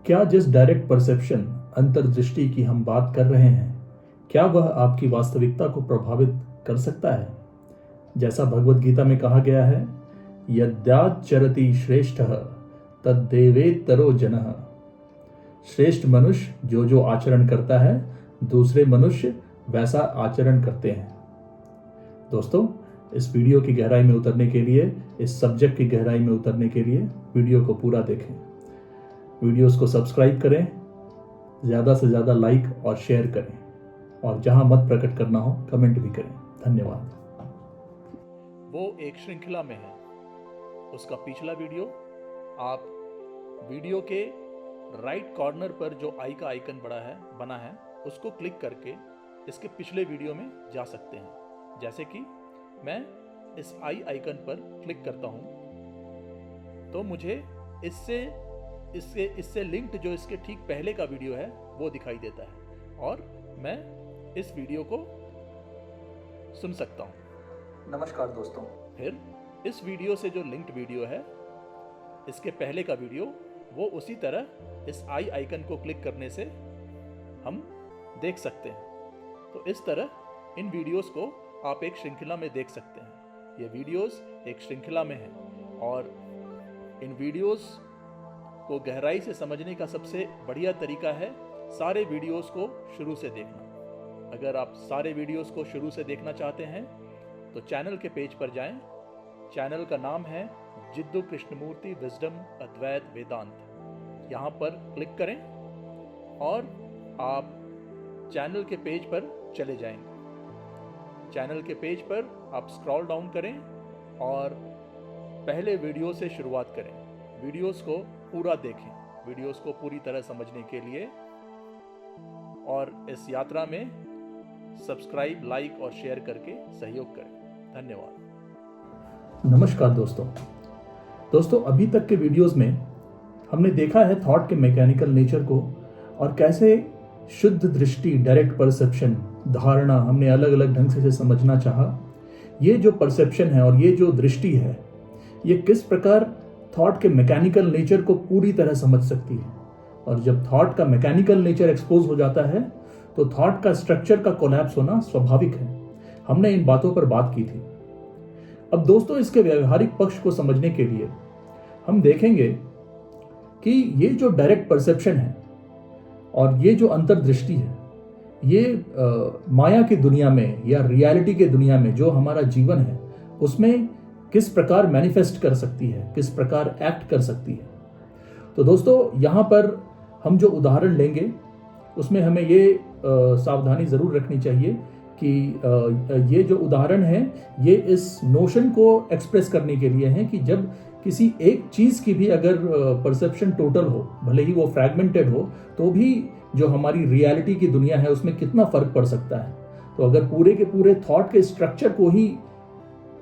क्या जिस direct perception अंतर्दृष्टि की हम बात कर रहे हैं, क्या वह आपकी वास्तविकता को प्रभावित कर सकता है? जैसा भगवत गीता में कहा गया है, यद्याचरति श्रेष्ठः तद्देवेतरो जनः। श्रेष्ठ मनुष्य जो आचरण करता है, दूसरे मनुष्य वैसा आचरण करते हैं। दोस्तों, इस वीडियो की गहराई में उतरने के लिए, इस सब्जेक्ट की गहराई में उतरने के लिए वीडियो को पूरा देखें। वीडियोस को सब्सक्राइब करें, ज़्यादा से ज़्यादा लाइक और शेयर करें, और जहां मत प्रकट करना हो कमेंट भी करें। धन्यवाद। वो एक श्रृंखला में है, उसका पिछला वीडियो आप वीडियो के राइट कॉर्नर पर जो आई का आइकन बना है उसको क्लिक करके इसके पिछले वीडियो में जा सकते हैं। जैसे कि मैं इस आई आइकन पर क्लिक करता हूं तो मुझे इससे लिंक्ड जो इसके ठीक पहले का वीडियो है वो दिखाई देता है और मैं इस वीडियो को सुन सकता हूं। नमस्कार दोस्तों। फिर इस वीडियो से जो लिंक्ड वीडियो है, इसके पहले का वीडियो, वो उसी तरह इस आई आइकन को क्लिक करने से हम देख सकते हैं। तो इस तरह इन वीडियोस को आप एक श्रृंखला में देख सकते हैं। ये वीडियोस एक श्रृंखला में हैं और इन वीडियोस को गहराई से समझने का सबसे बढ़िया तरीका है सारे वीडियोस को शुरू से देखना। अगर आप सारे वीडियोस को शुरू से देखना चाहते हैं तो चैनल के पेज पर जाएं। चैनल का नाम है जिद्दू कृष्णमूर्ति विजडम अद्वैत वेदांत। यहाँ पर क्लिक करें और आप चैनल के पेज पर चले जाएंगे। चैनल के पेज पर आप स्क्रॉल डाउन करें और पहले वीडियो से शुरुआत करें। वीडियोस को पूरा देखें, वीडियोस को पूरी तरह समझने के लिए, और इस यात्रा में सब्सक्राइब, लाइक और शेयर करके सहयोग करें। धन्यवाद। नमस्कार दोस्तों, अभी तक के वीडियोस में हमने देखा है थॉट के मैकेनिकल नेचर को और कैसे शुद्ध दृष्टि, डायरेक्ट परसेप्शन, धारणा हमने अलग अलग ढंग से समझना चाहा। ये जो परसेप्शन है और ये जो दृष्टि है, ये किस प्रकार थॉट के मैकेनिकल नेचर को पूरी तरह समझ सकती है। और जब थॉट का मैकेनिकल नेचर एक्सपोज हो जाता है तो थॉट का स्ट्रक्चर का कोलैप्स होना स्वाभाविक है। हमने इन बातों पर बात की थी। अब दोस्तों, इसके व्यवहारिक पक्ष को समझने के लिए हम देखेंगे कि ये जो डायरेक्ट परसेप्शन है और ये जो अंतर्दृष्टि है, ये माया की दुनिया में या रियलिटी के दुनिया में जो हमारा जीवन है उसमें किस प्रकार मैनिफेस्ट कर सकती है, किस प्रकार एक्ट कर सकती है। तो दोस्तों, यहाँ पर हम जो उदाहरण लेंगे उसमें हमें ये सावधानी ज़रूर रखनी चाहिए कि ये जो उदाहरण है ये इस नोशन को एक्सप्रेस करने के लिए है कि जब किसी एक चीज़ की भी अगर परसेप्शन टोटल हो, भले ही वो फ्रैगमेंटेड हो, तो भी जो हमारी रियलिटी की दुनिया है उसमें कितना फ़र्क पड़ सकता है। तो अगर पूरे के पूरे थॉट के स्ट्रक्चर को ही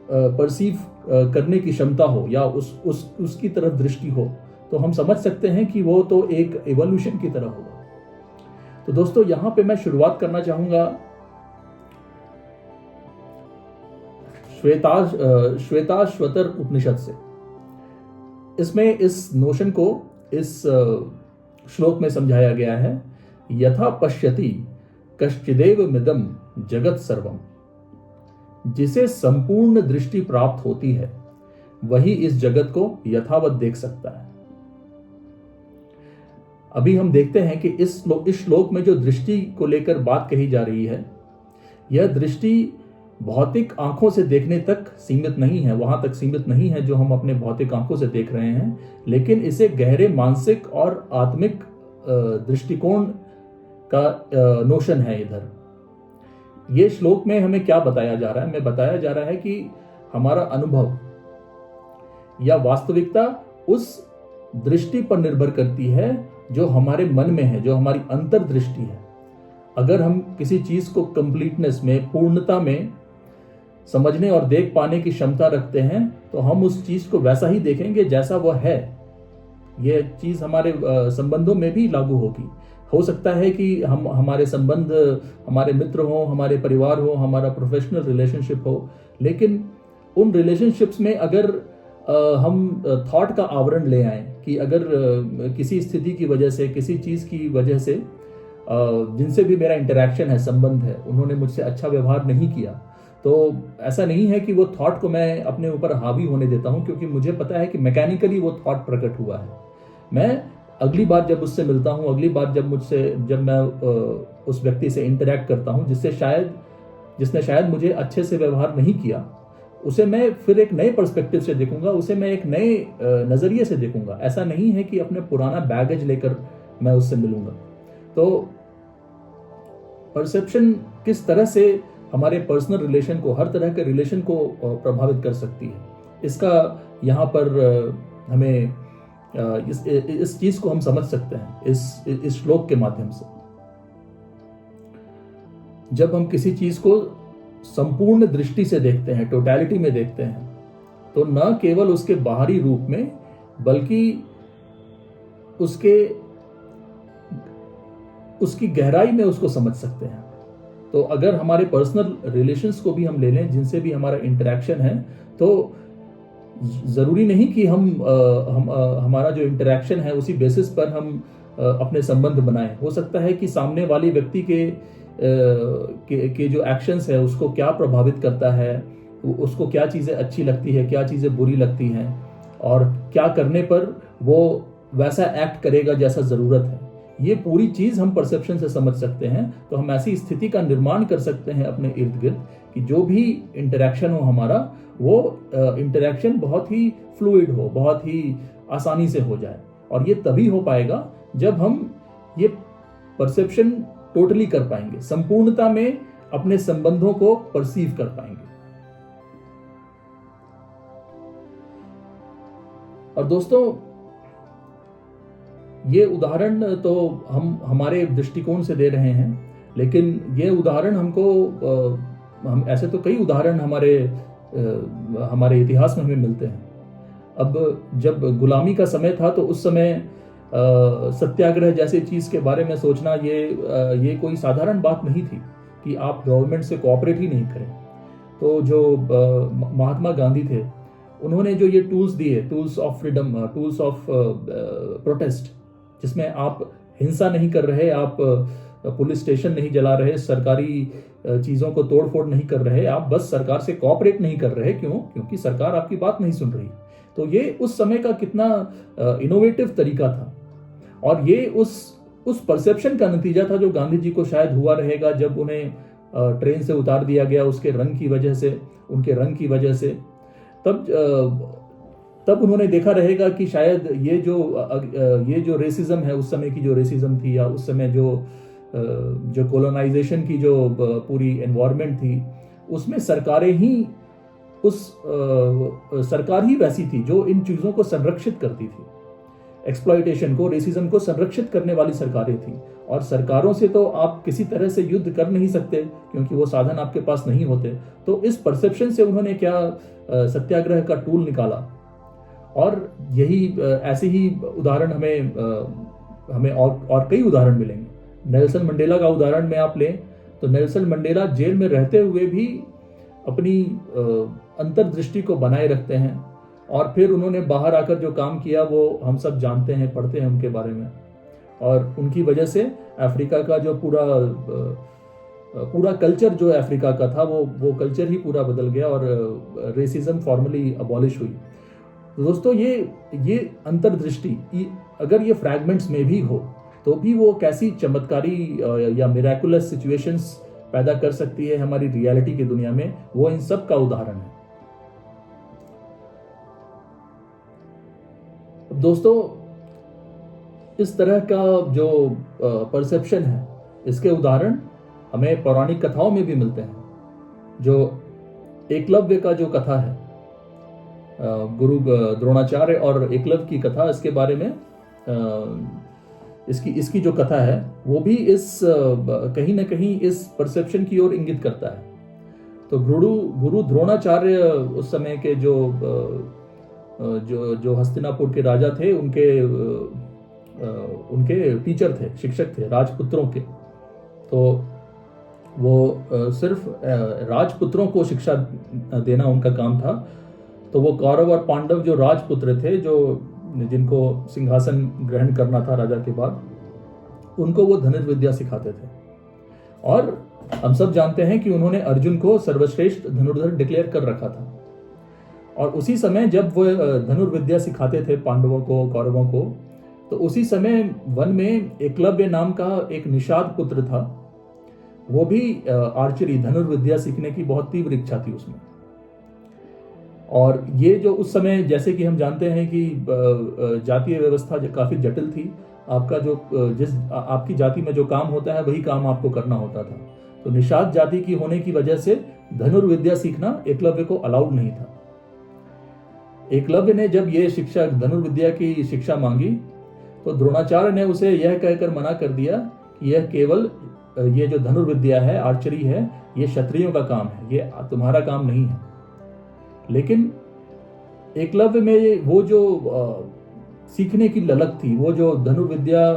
परसीव करने की क्षमता हो या उसकी तरफ दृष्टि हो, तो हम समझ सकते हैं कि वो तो एक एवोल्यूशन की तरह होगा। तो दोस्तों, यहां पे मैं शुरुआत करना चाहूंगा श्वेताश्वतर उपनिषद से। इसमें इस नोशन को इस श्लोक में समझाया गया है, यथा पश्यति कश्चिदेव मिदम जगत सर्वम। जिसे संपूर्ण दृष्टि प्राप्त होती है वही इस जगत को यथावत देख सकता है। अभी हम देखते हैं कि इस श्लोक में जो दृष्टि को लेकर बात कही जा रही है, यह दृष्टि भौतिक आंखों से देखने तक सीमित नहीं है, वहां तक सीमित नहीं है जो हम अपने भौतिक आंखों से देख रहे हैं, लेकिन इसे गहरे मानसिक और आत्मिक दृष्टिकोण का नोशन है। इधर ये श्लोक में हमें क्या बताया जा रहा है? हमें बताया जा रहा है कि हमारा अनुभव या वास्तविकता उस दृष्टि पर निर्भर करती है जो हमारे मन में है, जो हमारी अंतर्दृष्टि है। अगर हम किसी चीज को कंप्लीटनेस में, पूर्णता में समझने और देख पाने की क्षमता रखते हैं तो हम उस चीज को वैसा ही देखेंगे जैसा वह है। यह चीज हमारे संबंधों में भी लागू होगी। हो सकता है कि हमारे संबंध, हमारे मित्र हो, हमारे परिवार हो, हमारा प्रोफेशनल रिलेशनशिप हो, लेकिन उन रिलेशनशिप्स में अगर हम थॉट का आवरण ले आए कि अगर किसी स्थिति की वजह से, किसी चीज़ की वजह से जिनसे भी मेरा इंटरेक्शन है, संबंध है, उन्होंने मुझसे अच्छा व्यवहार नहीं किया, तो ऐसा नहीं है कि वो थॉट को मैं अपने ऊपर हावी होने देता हूँ, क्योंकि मुझे पता है कि मैकेनिकली वो थॉट प्रकट हुआ है। मैं अगली बार जब उससे मिलता हूँ, अगली बार जब मैं उस व्यक्ति से इंटरेक्ट करता हूँ जिसने शायद मुझे अच्छे से व्यवहार नहीं किया, उसे मैं फिर एक नए पर्सपेक्टिव से देखूंगा, उसे मैं एक नए नजरिए से देखूंगा। ऐसा नहीं है कि अपने पुराना बैगेज लेकर मैं उससे मिलूंगा। तो परसेप्शन किस तरह से हमारे पर्सनल रिलेशन को, हर तरह के रिलेशन को प्रभावित कर सकती है, इसका यहाँ पर हमें इस चीज को हम समझ सकते हैं इस श्लोक के माध्यम से। जब हम किसी चीज को संपूर्ण दृष्टि से देखते हैं, टोटलिटी में देखते हैं, तो न केवल उसके बाहरी रूप में बल्कि उसकी गहराई में उसको समझ सकते हैं। तो अगर हमारे पर्सनल रिलेशंस को भी हम ले लें, जिनसे भी हमारा इंटरेक्शन है, तो जरूरी नहीं कि हमारा जो इंटरेक्शन है उसी बेसिस पर हम अपने संबंध बनाएं। हो सकता है कि सामने वाली व्यक्ति के जो एक्शंस है उसको क्या प्रभावित करता है, उसको क्या चीज़ें अच्छी लगती है, क्या चीज़ें बुरी लगती हैं, और क्या करने पर वो वैसा एक्ट करेगा जैसा ज़रूरत है। ये पूरी चीज़ हम परसेप्शन से समझ सकते हैं। तो हम ऐसी स्थिति का निर्माण कर सकते हैं अपने इर्द गिर्द कि जो भी इंटरेक्शन हो हमारा, वो इंटरेक्शन बहुत ही फ्लूइड हो, बहुत ही आसानी से हो जाए। और ये तभी हो पाएगा जब हम ये परसेप्शन टोटली कर पाएंगे, संपूर्णता में अपने संबंधों को परसीव कर पाएंगे। और दोस्तों, ये उदाहरण तो हम हमारे दृष्टिकोण से दे रहे हैं, लेकिन ये उदाहरण हम ऐसे तो कई उदाहरण हमारे इतिहास में हमें मिलते हैं। अब जब गुलामी का समय था, तो उस समय सत्याग्रह जैसे चीज के बारे में सोचना ये कोई साधारण बात नहीं थी कि आप गवर्नमेंट से कोऑपरेट ही नहीं करें। तो जो महात्मा गांधी थे, उन्होंने जो ये टूल्स दिए, tools of freedom, tools of protest, जिसमें आप हिंसा नहीं कर रहे, आप पुलिस स्टेशन नहीं जला रहे, सरकारी चीज़ों को तोड़ फोड़ नहीं कर रहे, आप बस सरकार से कोऑपरेट नहीं कर रहे। क्यों? क्योंकि सरकार आपकी बात नहीं सुन रही। तो ये उस समय का कितना इनोवेटिव तरीका था, और ये उस परसेप्शन का नतीजा था जो गांधी जी को शायद हुआ रहेगा जब उन्हें ट्रेन से उतार दिया गया उसके रंग की वजह से, उनके रंग की वजह से। तब उन्होंने देखा रहेगा कि शायद ये जो रेसिज्म है, उस समय की जो रेसिज्म थी, या उस समय जो कोलोनाइजेशन की जो पूरी एनवायरनमेंट थी, उसमें सरकार ही वैसी थी जो इन चीज़ों को संरक्षित करती थी। एक्सप्लॉयटेशन को, रेसिज्म को संरक्षित करने वाली सरकारें थी। और सरकारों से तो आप किसी तरह से युद्ध कर नहीं सकते, क्योंकि वो साधन आपके पास नहीं होते। तो इस परसेप्शन से उन्होंने क्या सत्याग्रह का टूल निकाला। और यही ऐसे ही उदाहरण हमें और कई उदाहरण मिलेंगे। नेल्सन मंडेला का उदाहरण में आप लें, तो नेल्सन मंडेला जेल में रहते हुए भी अपनी अंतर्दृष्टि को बनाए रखते हैं, और फिर उन्होंने बाहर आकर जो काम किया वो हम सब जानते हैं, पढ़ते हैं उनके बारे में। और उनकी वजह से अफ्रीका का जो पूरा कल्चर जो अफ्रीका का था, वो कल्चर ही पूरा बदल गया, और रेसिज्म फॉर्मली अबॉलिश हुई। तो दोस्तों, ये अंतर्दृष्टि अगर ये फ्रैगमेंट्स में भी हो, तो भी वो कैसी चमत्कारी या मिराकुलस सिचुएशंस पैदा कर सकती है हमारी रियलिटी की दुनिया में, वो इन सब का उदाहरण है। दोस्तों, इस तरह का जो परसेप्शन है, इसके उदाहरण हमें पौराणिक कथाओं में भी मिलते हैं। जो एकलव्य का जो कथा है, गुरु द्रोणाचार्य और एकलव्य की कथा, इसके बारे में इसकी जो कथा है, वो भी कहीं ना कहीं इस परसेप्शन की ओर इंगित करता है। तो गुरु द्रोणाचार्य उस समय के जो हस्तिनापुर के राजा थे, उनके टीचर थे, शिक्षक थे राजपुत्रों के। तो वो सिर्फ राजपुत्रों को शिक्षा देना उनका काम था। तो वो कौरव और पांडव जो राजपुत्र थे, जिनको सिंहासन ग्रहण करना था राजा के बाद, उनको वो धनुर्विद्या सिखाते थे। और हम सब जानते हैं कि उन्होंने अर्जुन को सर्वश्रेष्ठ धनुर्धर डिक्लेयर कर रखा था। और उसी समय जब वो धनुर्विद्या सिखाते थे पांडवों को, कौरवों को, तो उसी समय वन में एकलव्य नाम का एक निषाद पुत्र था। वो भी आर्चरी, धनुर्विद्या सीखने की बहुत तीव्र इच्छा थी उसमें। और ये जो उस समय, जैसे कि हम जानते हैं कि जातीय व्यवस्था जो काफी जटिल थी, आपका जो आपकी जाति में जो काम होता है वही काम आपको करना होता था। तो निषाद जाति की होने की वजह से धनुर्विद्या सीखना एकलव्य को अलाउड नहीं था। एकलव्य ने जब ये शिक्षा, धनुर्विद्या की शिक्षा मांगी, तो द्रोणाचार्य ने उसे यह कहकर मना कर दिया कि यह केवल, ये जो धनुर्विद्या है, आर्चरी है, ये क्षत्रियों का काम है, ये तुम्हारा काम नहीं है। लेकिन एकलव्य में वो जो सीखने की ललक थी, वो जो धनुर्विद्या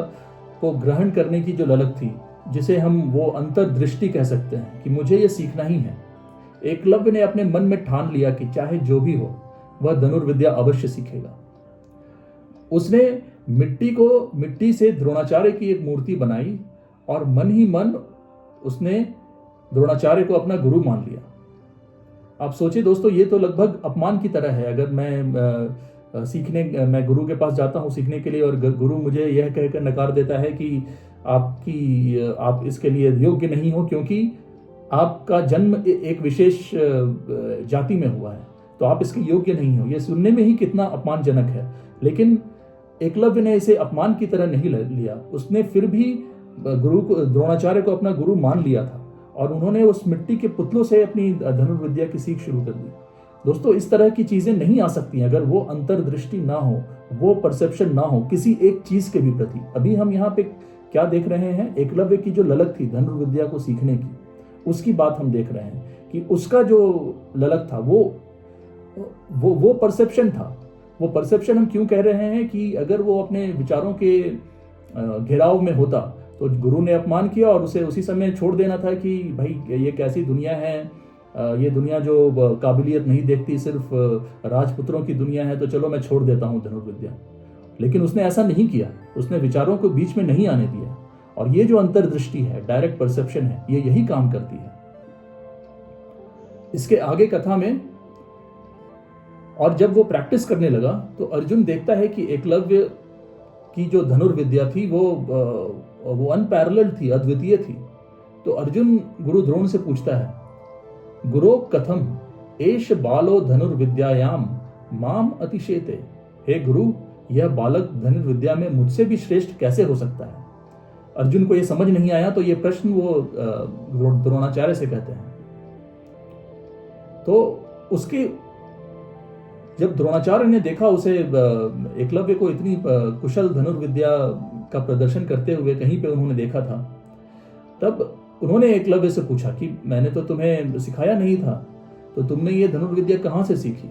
को ग्रहण करने की जो ललक थी, जिसे हम वो अंतर्दृष्टि कह सकते हैं कि मुझे ये सीखना ही है। एकलव्य ने अपने मन में ठान लिया कि चाहे जो भी हो वह धनुर्विद्या अवश्य सीखेगा। उसने मिट्टी से द्रोणाचार्य की एक मूर्ति बनाई और मन ही मन उसने द्रोणाचार्य को अपना गुरु मान लिया। आप सोचिए दोस्तों, ये तो लगभग अपमान की तरह है। अगर मैं गुरु के पास जाता हूँ सीखने के लिए और गुरु मुझे यह कहकर नकार देता है कि आप इसके लिए योग्य नहीं हो, क्योंकि आपका जन्म एक विशेष जाति में हुआ है, तो आप इसके योग्य नहीं हो। ये सुनने में ही कितना अपमानजनक है। लेकिन एकलव्य ने इसे अपमान की तरह नहीं लिया। उसने फिर भी द्रोणाचार्य को अपना गुरु मान लिया था और उन्होंने उस मिट्टी के पुतलों से अपनी धनुर्विद्या की सीख शुरू कर दी। दोस्तों, इस तरह की चीजें नहीं आ सकती अगर वो अंतर्दृष्टि ना हो, वो परसेप्शन ना हो किसी एक चीज के भी प्रति। अभी हम यहाँ पे क्या देख रहे हैं? एकलव्य की जो ललक थी धनुर्विद्या को सीखने की, उसकी बात हम देख रहे हैं कि उसका जो ललक था वो परसेप्शन था। वो परसेप्शन हम क्यों कह रहे हैं कि अगर वो अपने विचारों के घेराव में होता तो गुरु ने अपमान किया और उसे उसी समय छोड़ देना था कि भाई ये कैसी दुनिया है, ये दुनिया जो काबिलियत नहीं देखती, सिर्फ राजपुत्रों की दुनिया है, तो चलो मैं छोड़ देता हूँ धनुर्विद्या। लेकिन उसने ऐसा नहीं किया। उसने विचारों को बीच में नहीं आने दिया। और ये जो अंतर्दृष्टि है, डायरेक्ट परसेप्शन है, ये यही काम करती है। इसके आगे कथा में, और जब वो प्रैक्टिस करने लगा तो अर्जुन देखता है कि एकलव्य की जो धनुर्विद्या थी वो अनपैरेलल्ड थी, अद्वितीय थी। तो अर्जुन गुरु द्रोण से पूछता है, गुरो कथम एष बालो धनुर्विद्यायाम माम अतिशेते। हे गुरु, यह बालक धनुर्विद्या में मुझसे भी श्रेष्ठ कैसे हो सकता है? अर्जुन को यह समझ नहीं आया, तो यह प्रश्न वो द्रोणाचार्य से कहते हैं। तो उसके जब द्रोणाचार्य ने देखा उसे एकलव्य को इतनी कुशल धनुर्विद्या का प्रदर्शन करते हुए कहीं पे उन्होंने देखा था, तब उन्होंने एकलव्य से पूछा कि मैंने तो तुम्हें सिखाया नहीं था, तो तुमने ये धनुर्विद्या कहाँ से सीखी?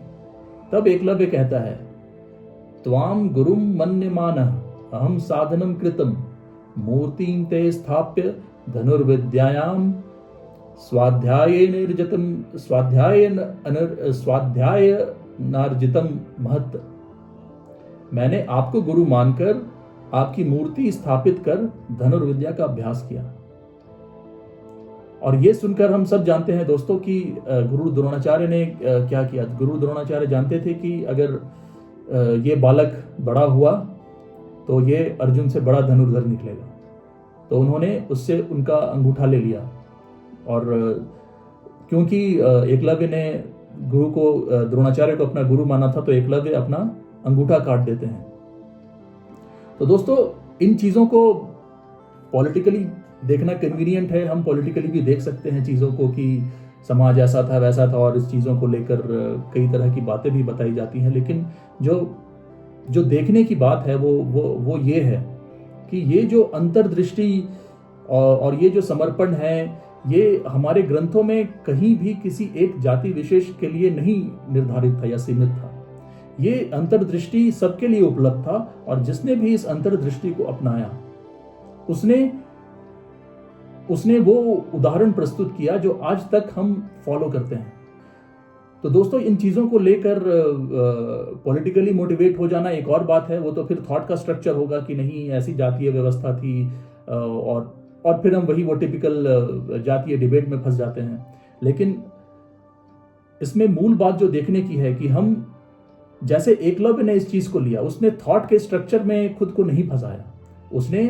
तब एकलव्य कहता है, त्वाम गुरुम मन्यमानः अहम साधनम कृतम मूर्तिं ते स्थाप्य धनुर्विद्यायाम स्वाध्यायनार्जितम महत्। मैंने आपको गुरु मानकर आपकी मूर्ति स्थापित कर धनुर्विद्या का अभ्यास किया। और ये सुनकर हम सब जानते हैं दोस्तों कि गुरु द्रोणाचार्य ने क्या किया। गुरु द्रोणाचार्य जानते थे कि अगर ये बालक बड़ा हुआ तो ये अर्जुन से बड़ा धनुर्धर निकलेगा। तो उन्होंने उससे उनका अंगूठा ले लिया। और क्योंकि एकलव्य ने गुरु को, द्रोणाचार्य को अपना गुरु माना था, तो एकलव्य अपना अंगूठा काट देते हैं। तो दोस्तों, इन चीजों को पॉलिटिकली देखना कन्वीनियंट है। हम पॉलिटिकली भी देख सकते हैं चीजों को कि समाज ऐसा था वैसा था, और इस चीजों को लेकर कई तरह की बातें भी बताई जाती हैं। लेकिन जो देखने की बात है वो ये है कि ये जो अंतर्दृष्टि और ये जो समर्पण है, ये हमारे ग्रंथों में कहीं भी किसी एक जाति विशेष के लिए नहीं निर्धारित था या सीमित था। ये अंतर्दृष्टि सबके लिए उपलब्ध था, और जिसने भी इस अंतर्दृष्टि को अपनाया उसने वो उदाहरण प्रस्तुत किया जो आज तक हम फॉलो करते हैं। तो दोस्तों इन चीज़ों को लेकर पॉलिटिकली मोटिवेट हो जाना एक और बात है, वो तो फिर थॉट का स्ट्रक्चर होगा कि नहीं ऐसी जातीय व्यवस्था थी, और फिर हम वो टिपिकल जातीय डिबेट में फंस जाते हैं। लेकिन इसमें मूल बात जो देखने की है कि हम जैसे एकलव्य ने इस चीज को लिया, उसने थॉट के स्ट्रक्चर में खुद को नहीं फंसाया, उसने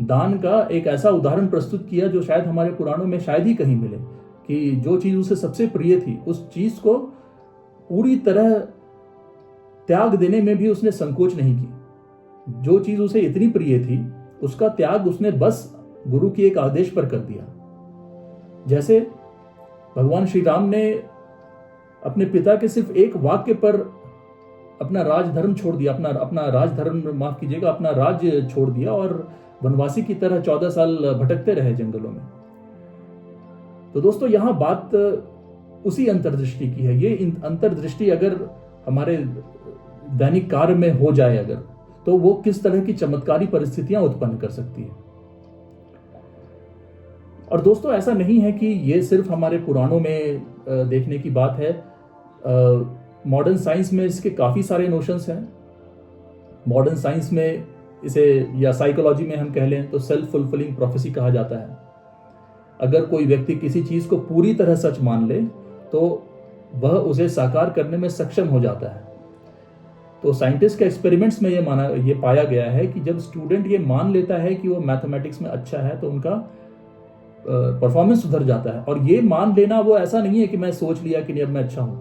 दान का एक ऐसा उदाहरण प्रस्तुत किया जो शायद हमारे पुराणों में शायद ही कहीं मिले, कि जो चीज उसे सबसे प्रिय थी उस चीज को पूरी तरह त्याग देने में भी उसने संकोच नहीं की। जो चीज उसे इतनी प्रिय थी उसका त्याग उसने बस गुरु की एक आदेश पर कर दिया। जैसे भगवान श्री राम ने अपने पिता के सिर्फ एक वाक्य पर अपना राजधर्म छोड़ दिया, अपना राजधर्म माफ कीजिएगा, अपना राज्य छोड़ दिया और वनवासी की तरह 14 साल भटकते रहे जंगलों में। तो दोस्तों यहां बात उसी अंतर्दृष्टि की है। ये अंतर्दृष्टि अगर हमारे दैनिक कार्य में हो जाए अगर, तो वो किस तरह की चमत्कारी परिस्थितियां उत्पन्न कर सकती है। और दोस्तों ऐसा नहीं है कि ये सिर्फ हमारे पुराणों में देखने की बात है। मॉडर्न साइंस में इसके काफी सारे नोशंस हैं। मॉडर्न साइंस में इसे, या साइकोलॉजी में हम कह लें तो सेल्फ फुलफिलिंग प्रोफेसी कहा जाता है। अगर कोई व्यक्ति किसी चीज को पूरी तरह सच मान ले तो वह उसे साकार करने में सक्षम हो जाता है। तो साइंटिस्ट के एक्सपेरिमेंट्स में ये पाया गया है कि जब स्टूडेंट ये मान लेता है कि वो मैथमेटिक्स में अच्छा है तो उनका परफॉर्मेंस सुधर जाता है। और ये मान लेना वो ऐसा नहीं है कि मैं सोच लिया कि नहीं अब मैं अच्छा हूं,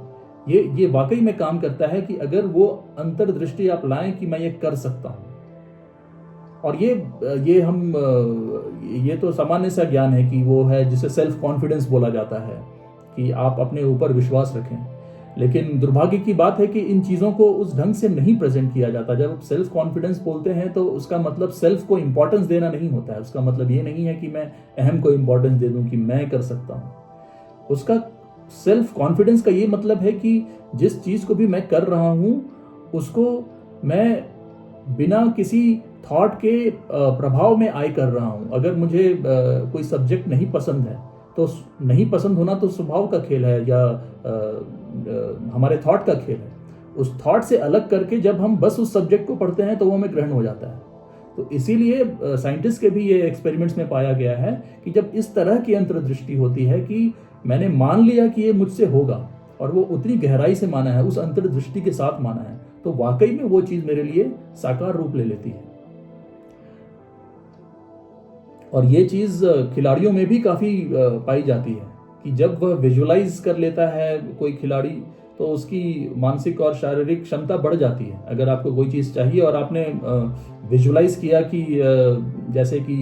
ये वाकई में काम करता है कि अगर वो अंतर्दृष्टि आप लाएं कि मैं ये कर सकता हूं। और ये तो सामान्य सा ज्ञान है कि वो है जिसे सेल्फ कॉन्फिडेंस बोला जाता है, कि आप अपने ऊपर विश्वास रखें। लेकिन दुर्भाग्य की बात है कि इन चीजों को उस ढंग से नहीं प्रेजेंट किया जाता। जब आप सेल्फ कॉन्फिडेंस बोलते हैं तो उसका मतलब सेल्फ को इंपॉर्टेंस देना नहीं होता है। उसका मतलब ये नहीं है कि मैं अहम को इंपॉर्टेंस दे दूं कि मैं कर सकता हूं। उसका सेल्फ कॉन्फिडेंस का ये मतलब है कि जिस चीज को भी मैं कर रहा हूं उसको मैं बिना किसी थॉट के प्रभाव में कर रहा हूं। अगर मुझे कोई सब्जेक्ट नहीं पसंद है तो नहीं पसंद होना तो स्वभाव का खेल है, या हमारे थॉट का खेल है। उस थॉट से अलग करके जब हम बस उस सब्जेक्ट को पढ़ते हैं तो वो हमें ग्रहण हो जाता है। तो इसीलिए साइंटिस्ट के भी ये एक्सपेरिमेंट्स में पाया गया है कि जब इस तरह की अंतर्दृष्टि होती है कि मैंने मान लिया कि ये मुझसे होगा और वो उतनी गहराई से माना है, उस अंतर्दृष्टि के साथ माना है, तो वाकई में वो चीज मेरे लिए साकार रूप ले लेती है। और ये चीज खिलाड़ियों में भी काफी पाई जाती है कि जब वह विजुअलाइज कर लेता है कोई खिलाड़ी तो उसकी मानसिक और शारीरिक क्षमता बढ़ जाती है। अगर आपको कोई चीज चाहिए और आपने विजुअलाइज किया कि जैसे कि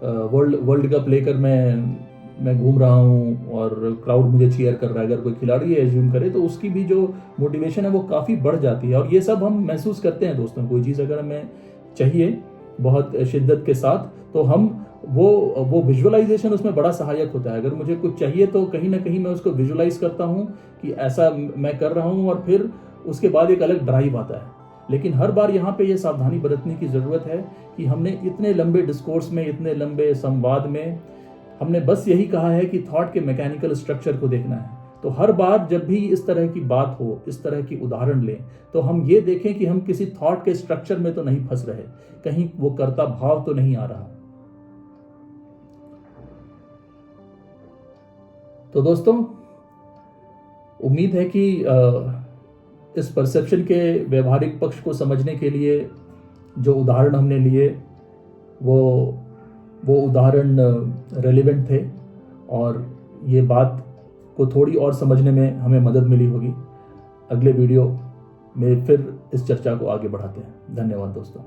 वर्ल्ड कप लेकर मैं घूम रहा हूँ और क्राउड मुझे चीयर कर रहा है, अगर कोई खिलाड़ी एज्यूम करे तो उसकी भी जो मोटिवेशन है वो काफी बढ़ जाती है। और ये सब हम महसूस करते हैं दोस्तों। कोई चीज अगर हमें चाहिए बहुत शिद्दत के साथ तो हम वो विजुअलाइजेशन उसमें बड़ा सहायक होता है। अगर मुझे कुछ चाहिए तो कहीं ना कहीं मैं उसको विजुअलाइज करता हूँ कि ऐसा मैं कर रहा हूँ, और फिर उसके बाद एक अलग ड्राइव आता है। लेकिन हर बार यहाँ पे ये सावधानी बरतने की जरूरत है कि हमने इतने लंबे डिस्कोर्स में, इतने लंबे संवाद में हमने बस यही कहा है कि थॉट के मैकेनिकल स्ट्रक्चर को देखना है। तो हर बार जब भी इस तरह की बात हो, इस तरह की उदाहरण लें, तो हम ये देखें कि हम किसी थॉट के स्ट्रक्चर में तो नहीं फंस रहे, कहीं वो कर्ता भाव तो नहीं आ रहा। तो दोस्तों उम्मीद है कि इस परसेप्शन के व्यवहारिक पक्ष को समझने के लिए जो उदाहरण हमने लिए वो उदाहरण रेलेवेंट थे, और ये बात को थोड़ी और समझने में हमें मदद मिली होगी। अगले वीडियो में फिर इस चर्चा को आगे बढ़ाते हैं। धन्यवाद दोस्तों।